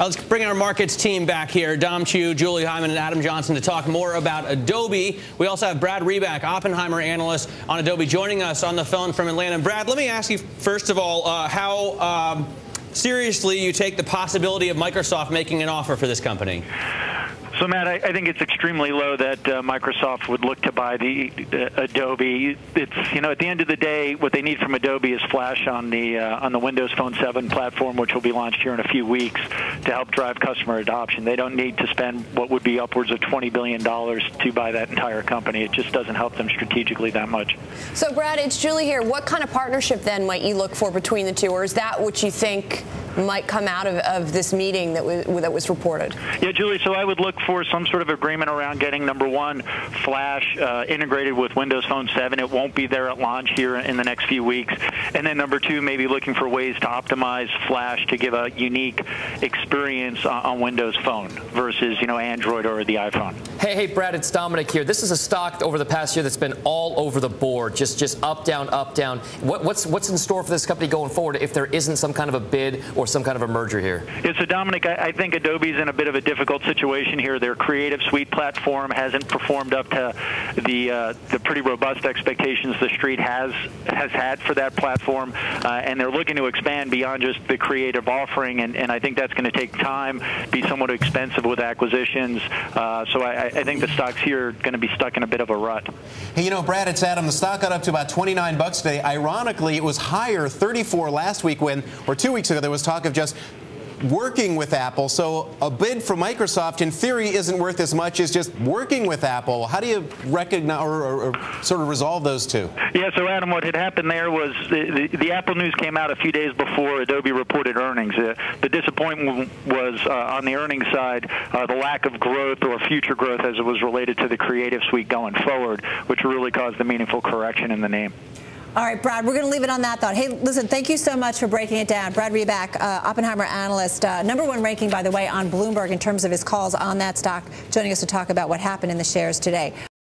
Let's bring our markets team back here. Dom Chu, Julie Hyman, and Adam Johnson to talk more about Adobe. We also have Brad Reback, Oppenheimer analyst on Adobe, joining us on the phone from Atlanta. And Brad, let me ask you, first of all, how seriously you take the possibility of Microsoft making an offer for this company. So, Matt, I think it's extremely low that Microsoft would look to buy the Adobe. It's, you know, at the end of the day, what they need from Adobe is Flash on the Windows Phone 7 platform, which will be launched here in a few weeks, to help drive customer adoption. They don't need to spend what would be upwards of $20 billion to buy that entire company. It just doesn't help them strategically that much. So, Brad, it's Julie here. What kind of partnership then might you look for between the two, or is that what you think might come out of this meeting that was reported? Yeah, Julie, so I would look for some sort of agreement around getting, number one, Flash integrated with Windows Phone 7. It won't be there at launch here in the next few weeks. And then number two, maybe looking for ways to optimize Flash to give a unique experience on Windows Phone versus, you know, Android or the iPhone. Hey, Brad, it's Dominic here. This is a stock over the past year that's been all over the board, just up, down, up, down. What's in store for this company going forward if there isn't some kind of a bid or some kind of a merger here? Yeah, so Dominic, I think Adobe's in a bit of a difficult situation here. Their Creative Suite platform hasn't performed up to the pretty robust expectations the Street has had for that platform, and they're looking to expand beyond just the creative offering, and I think that's going to take time, be somewhat expensive with acquisitions. So I think the stocks here are going to be stuck in a bit of a rut. Hey, you know, Brad, it's Adam. The stock got up to about 29 bucks today. Ironically, it was higher, 34 last week or 2 weeks ago, there was talk of just working with Apple. So a bid from Microsoft, in theory, isn't worth as much as just working with Apple. How do you recognize or sort of resolve those two? Yeah, so Adam, what had happened there was the Apple news came out a few days before Adobe reported earnings. The disappointment was on the earnings side, the lack of growth or future growth as it was related to the Creative Suite going forward, which really caused a meaningful correction in the name. All right, Brad, we're going to leave it on that thought. Hey, listen, thank you so much for breaking it down. Brad Reback, Oppenheimer analyst, #1 ranking, by the way, on Bloomberg in terms of his calls on that stock, joining us to talk about what happened in the shares today.